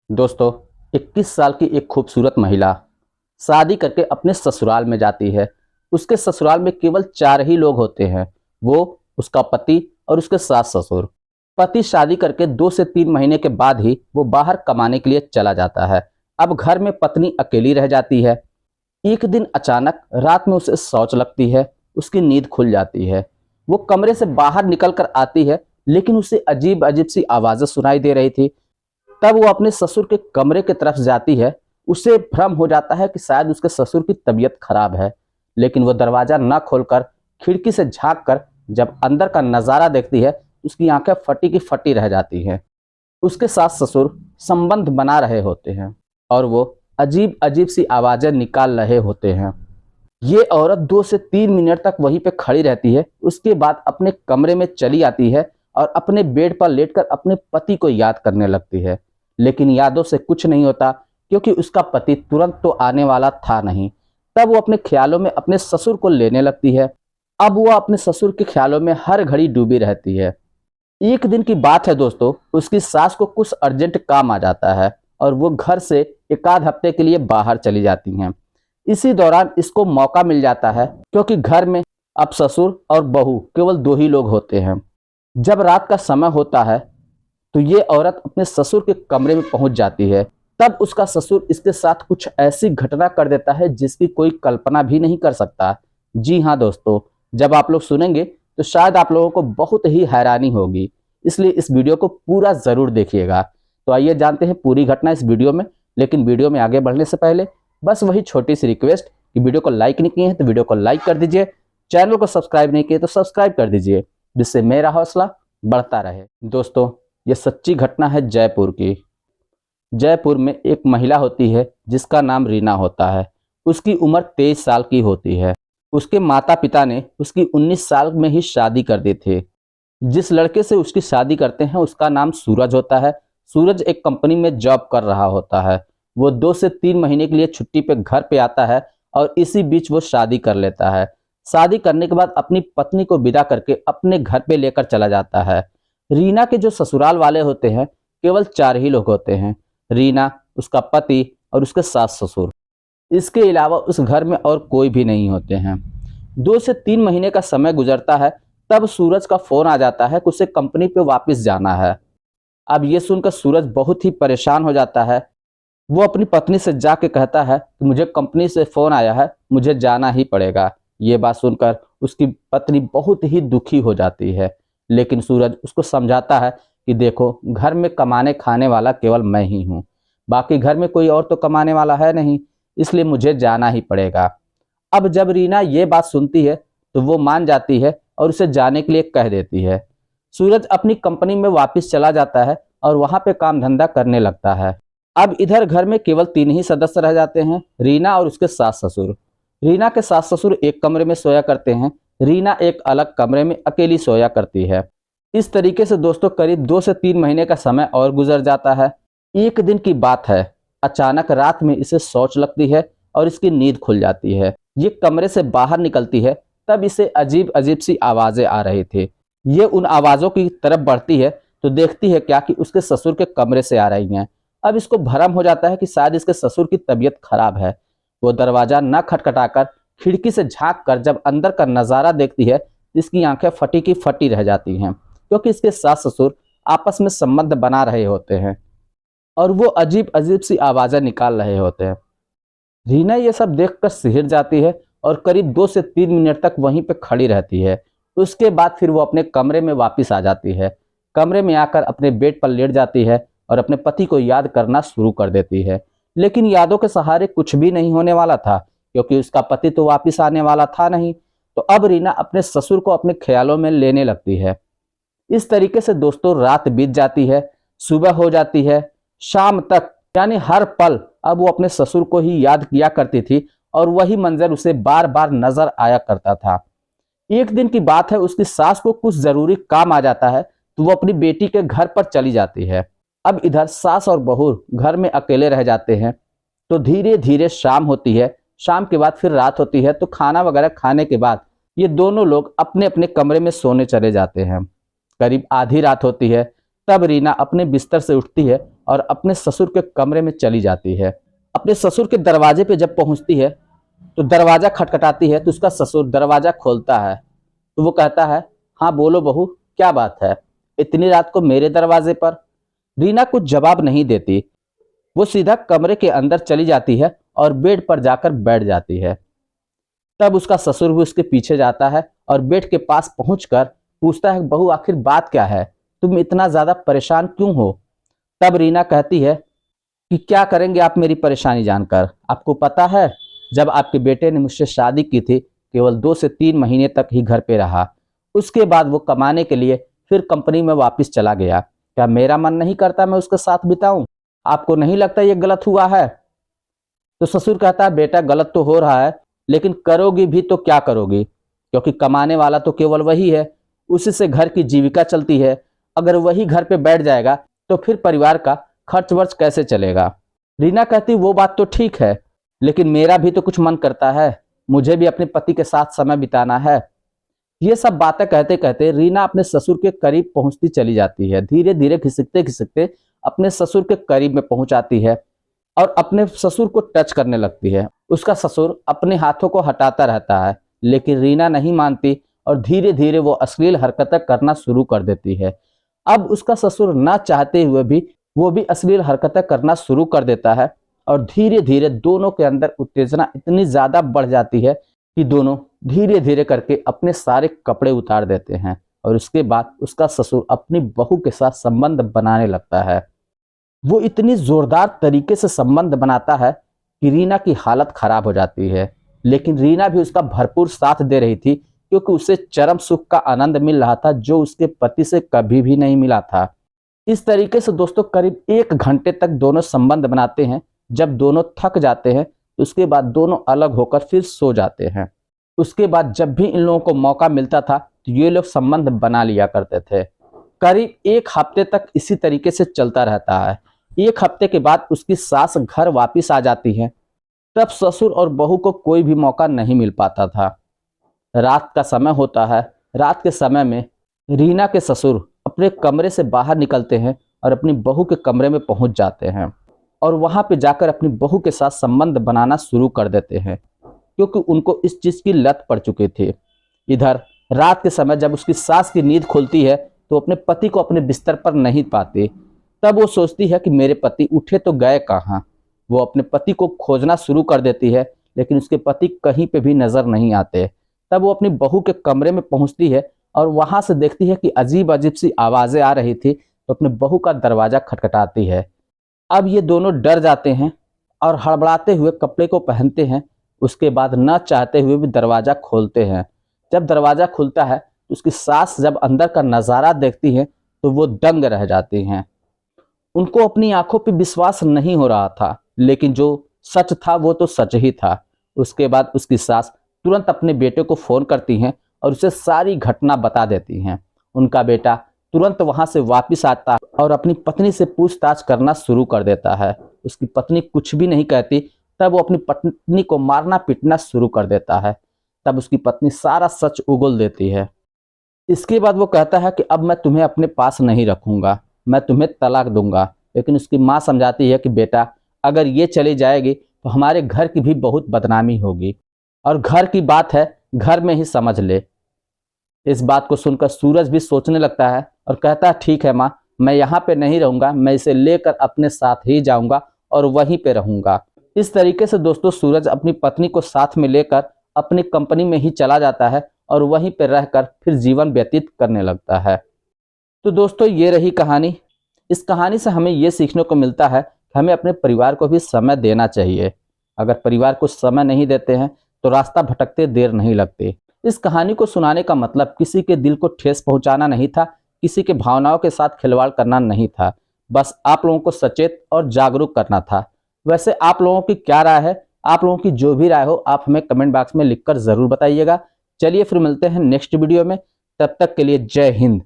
दोस्तों, 21 साल की एक खूबसूरत महिला शादी करके अपने ससुराल में जाती है। उसके ससुराल में केवल 4 ही लोग होते हैं। वो, उसका पति और उसके सास ससुर। पति शादी करके 2 से 3 महीने के बाद ही वो बाहर कमाने के लिए चला जाता है। अब घर में पत्नी अकेली रह जाती है। एक दिन अचानक रात में उसे शौच लगती है। उसकी नींद खुल जाती है। वो कमरे से बाहर निकल कर आती है, लेकिन उसे अजीब अजीब सी आवाज़ें सुनाई दे रही थी। तब वो अपने ससुर के कमरे की तरफ जाती है। उसे भ्रम हो जाता है कि शायद उसके ससुर की तबीयत खराब है, लेकिन वो दरवाज़ा न खोलकर खिड़की से झाँक कर जब अंदर का नज़ारा देखती है, उसकी आंखें फटी की फटी रह जाती हैं। उसके सास ससुर संबंध बना रहे होते हैं और वो अजीब अजीब सी आवाज़ें निकाल रहे होते हैं। ये औरत 2 से 3 मिनट तक वहीं पे खड़ी रहती है। उसके बाद अपने कमरे में चली आती है और अपने बेड पर लेटकर अपने पति को याद करने लगती है। लेकिन यादों से कुछ नहीं होता, क्योंकि उसका पति तुरंत तो आने वाला था नहीं। तब वो अपने ख्यालों में अपने ससुर को लेने लगती है। अब वो अपने ससुर के ख्यालों में हर घड़ी डूबी रहती है। एक दिन की बात है दोस्तों, उसकी सास को कुछ अर्जेंट काम आ जाता है और वो घर से एक आध हफ्ते के लिए बाहर चली जाती हैं। इसी दौरान इसको मौका मिल जाता है, क्योंकि घर में अब ससुर और बहू केवल 2 ही लोग होते हैं। जब रात का समय होता है तो ये औरत अपने ससुर के कमरे में पहुंच जाती है। तब उसका ससुर इसके साथ कुछ ऐसी घटना कर देता है जिसकी कोई कल्पना भी नहीं कर सकता। जी हाँ दोस्तों, जब आप लोग सुनेंगे तो शायद आप लोगों को बहुत ही हैरानी होगी, इसलिए इस वीडियो को पूरा ज़रूर देखिएगा। तो आइए जानते हैं पूरी घटना इस वीडियो में। लेकिन वीडियो में आगे बढ़ने से पहले बस वही छोटी सी रिक्वेस्ट कि वीडियो को लाइक नहीं किए हैं तो वीडियो को लाइक कर दीजिए, चैनल को सब्सक्राइब नहीं किए तो सब्सक्राइब कर दीजिए, जिससे मेरा हौसला बढ़ता रहे। दोस्तों, ये सच्ची घटना है जयपुर की। जयपुर में एक महिला होती है जिसका नाम रीना होता है। उसकी उम्र 23 साल की होती है। उसके माता पिता ने उसकी 19 साल में ही शादी कर दी थी। जिस लड़के से उसकी शादी करते हैं उसका नाम सूरज होता है। सूरज एक कंपनी में जॉब कर रहा होता है। वो 2 से 3 महीने के लिए छुट्टी पे घर पे आता है और इसी बीच वो शादी कर लेता है। शादी करने के बाद अपनी पत्नी को विदा करके अपने घर पे लेकर चला जाता है। रीना के जो ससुराल वाले होते हैं केवल 4 ही लोग होते हैं। रीना, उसका पति और उसके सास ससुर। इसके अलावा उस घर में और कोई भी नहीं होते हैं। 2 से 3 महीने का समय गुजरता है। तब सूरज का फोन आ जाता है कि उसे कंपनी पे वापस जाना है। अब ये सुनकर सूरज बहुत ही परेशान हो जाता है। वो अपनी पत्नी से जाके कहता है कि मुझे कंपनी से फ़ोन आया है, मुझे जाना ही पड़ेगा। ये बात सुनकर उसकी पत्नी बहुत ही दुखी हो जाती है, लेकिन सूरज उसको समझाता है कि देखो, घर में कमाने खाने वाला केवल मैं ही हूँ, बाकी घर में कोई और तो कमाने वाला है नहीं, इसलिए मुझे जाना ही पड़ेगा। अब जब रीना ये बात सुनती है तो वो मान जाती है और उसे जाने के लिए कह देती है। सूरज अपनी कंपनी में वापस चला जाता है और वहाँ पे काम धंधा करने लगता है। अब इधर घर में केवल 3 ही सदस्य रह जाते हैं, रीना और उसके सास ससुर। रीना के सास ससुर एक कमरे में सोया करते हैं। रीना एक अलग कमरे में अकेली सोया करती है। इस तरीके से दोस्तों करीब 2 से 3 महीने का समय और गुजर जाता है। एक दिन की बात है, अचानक रात में इसे शौच लगती है और इसकी नींद खुल जाती है। ये कमरे से बाहर निकलती है, तब इसे अजीब अजीब सी आवाज़ें आ रही थी। ये उन आवाज़ों की तरफ बढ़ती है तो देखती है क्या कि उसके ससुर के कमरे से आ रही हैं। अब इसको भ्रम हो जाता है कि शायद इसके ससुर की तबीयत खराब है। वो दरवाज़ा न खटखटाकर खिड़की से झाँक कर जब अंदर का नज़ारा देखती है, इसकी आंखें फटी की फटी रह जाती हैं, क्योंकि इसके सास ससुर आपस में संबंध बना रहे होते हैं और वो अजीब अजीब सी आवाज़ें निकाल रहे होते हैं। रीना ये सब देखकर सिहर जाती है और करीब 2 से 3 मिनट तक वहीं पे खड़ी रहती है। उसके बाद फिर वो अपने कमरे में वापस आ जाती है। कमरे में आकर अपने बेड पर लेट जाती है और अपने पति को याद करना शुरू कर देती है। लेकिन यादों के सहारे कुछ भी नहीं होने वाला था, क्योंकि उसका पति तो वापस आने वाला था नहीं। तो अब रीना अपने ससुर को अपने ख्यालों में लेने लगती है। इस तरीके से दोस्तों रात बीत जाती है, सुबह हो जाती है, शाम तक, यानी हर पल अब वो अपने ससुर को ही याद किया करती थी और वही मंजर उसे बार बार नजर आया करता था। एक दिन की बात है, उसकी सास को कुछ जरूरी काम आ जाता है तो वो अपनी बेटी के घर पर चली जाती है। अब इधर सास और बहू घर में अकेले रह जाते हैं। तो धीरे धीरे शाम होती है। शाम के बाद फिर रात होती है। तो खाना वगैरह खाने के बाद ये दोनों लोग अपने अपने कमरे में सोने चले जाते हैं। करीब आधी रात होती है। तब रीना अपने बिस्तर से उठती है और अपने ससुर के कमरे में चली जाती है। अपने ससुर के दरवाजे पे जब पहुंचती है तो दरवाजा खटखटाती है, तो उसका ससुर दरवाजा खोलता है। तो वो कहता है, हाँ बोलो बहू, क्या बात है, इतनी रात को मेरे दरवाजे पर। रीना कुछ जवाब नहीं देती। वो सीधा कमरे के अंदर चली जाती है और बेड पर जाकर बैठ जाती है। तब उसका ससुर भी उसके पीछे जाता है और बेड के पास पहुंचकर पूछता है, बहू आखिर बात क्या है, तुम इतना ज्यादा परेशान क्यों हो। तब रीना कहती है कि क्या करेंगे आप मेरी परेशानी जानकर। आपको पता है, जब आपके बेटे ने मुझसे शादी की थी, केवल 2 से 3 महीने तक ही घर पे रहा। उसके बाद वो कमाने के लिए फिर कंपनी में वापस चला गया। क्या मेरा मन नहीं करता मैं उसके साथ बिताऊं? आपको नहीं लगता ये गलत हुआ है? तो ससुर कहता है, बेटा गलत तो हो रहा है, लेकिन करोगी भी तो क्या करोगी, क्योंकि कमाने वाला तो केवल वही है, उसी से घर की जीविका चलती है। अगर वही घर पे बैठ जाएगा तो फिर परिवार का खर्च वर्च कैसे चलेगा। रीना कहती, वो बात तो ठीक है, लेकिन मेरा भी तो कुछ मन करता है, मुझे भी अपने पति के साथ समय बिताना है। ये सब बातें कहते कहते रीना अपने ससुर के करीब पहुंचती चली जाती है। धीरे धीरे खिसकते खिसकते अपने ससुर के करीब में पहुंच आती है और अपने ससुर को टच करने लगती है। उसका ससुर अपने हाथों को हटाता रहता है, लेकिन रीना नहीं मानती और धीरे धीरे वो अश्लील हरकतें करना शुरू कर देती है। अब उसका ससुर ना चाहते हुए भी वो भी अश्लील हरकतें करना शुरू कर देता है और धीरे धीरे दोनों के अंदर उत्तेजना इतनी ज्यादा बढ़ जाती है कि दोनों धीरे धीरे करके अपने सारे कपड़े उतार देते हैं और उसके बाद उसका ससुर अपनी बहू के साथ संबंध बनाने लगता है। वो इतनी जोरदार तरीके से संबंध बनाता है कि रीना की हालत खराब हो जाती है, लेकिन रीना भी उसका भरपूर साथ दे रही थी, क्योंकि उसे चरम सुख का आनंद मिल रहा था जो उसके पति से कभी भी नहीं मिला था। इस तरीके से दोस्तों करीब 1 घंटे तक दोनों संबंध बनाते हैं। जब दोनों थक जाते हैं तो उसके बाद दोनों अलग होकर फिर सो जाते हैं। उसके बाद जब भी इन लोगों को मौका मिलता था तो ये लोग संबंध बना लिया करते थे। करीब 1 हफ्ते तक इसी तरीके से चलता रहता है। 1 हफ्ते के बाद उसकी सास घर वापिस आ जाती है। तब ससुर और बहू को कोई भी मौका नहीं मिल पाता था। रात का समय होता है। रात के समय में रीना के ससुर अपने कमरे से बाहर निकलते हैं और अपनी बहू के कमरे में पहुंच जाते हैं और वहां पे जाकर अपनी बहू के साथ संबंध बनाना शुरू कर देते हैं, क्योंकि उनको इस चीज की लत पड़ चुकी थी। इधर रात के समय जब उसकी सास की नींद खुलती है तो अपने पति को अपने बिस्तर पर नहीं पाती। तब वो सोचती है कि मेरे पति उठे तो गए कहाँ। वो अपने पति को खोजना शुरू कर देती है, लेकिन उसके पति कहीं पे भी नजर नहीं आते। तब वो अपनी बहू के कमरे में पहुंचती है और वहां से देखती है कि अजीब अजीब सी आवाजें आ रही थी, तो अपने बहू का दरवाजा खटखटाती है। अब ये दोनों डर जाते हैं और हड़बड़ाते हुए कपड़े को पहनते हैं। उसके बाद न चाहते हुए भी दरवाजा खोलते हैं। जब दरवाजा खुलता है तो उसकी सास जब अंदर का नज़ारा देखती हैं तो वो दंग रह जाती हैं। उनको अपनी आंखों पर विश्वास नहीं हो रहा था, लेकिन जो सच था वो तो सच ही था। उसके बाद उसकी सास तुरंत अपने बेटे को फ़ोन करती हैं और उसे सारी घटना बता देती हैं। उनका बेटा तुरंत वहां से वापस आता है और अपनी पत्नी से पूछताछ करना शुरू कर देता है। उसकी पत्नी कुछ भी नहीं कहती। तब वो अपनी पत्नी को मारना पीटना शुरू कर देता है। तब उसकी पत्नी सारा सच उगल देती है। इसके बाद वो कहता है कि अब मैं तुम्हें अपने पास नहीं रखूंगा, मैं तुम्हें तलाक दूंगा। लेकिन उसकी माँ समझाती है कि बेटा अगर ये चली जाएगी तो हमारे घर की भी बहुत बदनामी होगी, और घर की बात है घर में ही समझ ले। इस बात को सुनकर सूरज भी सोचने लगता है और कहता है, ठीक है माँ, मैं यहाँ पे नहीं रहूँगा, मैं इसे लेकर अपने साथ ही जाऊँगा और वहीं पे रहूँगा। इस तरीके से दोस्तों सूरज अपनी पत्नी को साथ में लेकर अपनी कंपनी में ही चला जाता है और वहीं पे रहकर फिर जीवन व्यतीत करने लगता है। तो दोस्तों ये रही कहानी। इस कहानी से हमें ये सीखने को मिलता है कि हमें अपने परिवार को भी समय देना चाहिए। अगर परिवार को समय नहीं देते हैं तो रास्ता भटकते देर नहीं लगती। इस कहानी को सुनाने का मतलब किसी के दिल को ठेस पहुंचाना नहीं था, किसी के भावनाओं के साथ खिलवाड़ करना नहीं था, बस आप लोगों को सचेत और जागरूक करना था। वैसे आप लोगों की क्या राय है? आप लोगों की जो भी राय हो आप हमें कमेंट बॉक्स में लिखकर जरूर बताइएगा। चलिए फिर मिलते हैं नेक्स्ट वीडियो में। तब तक के लिए जय हिंद।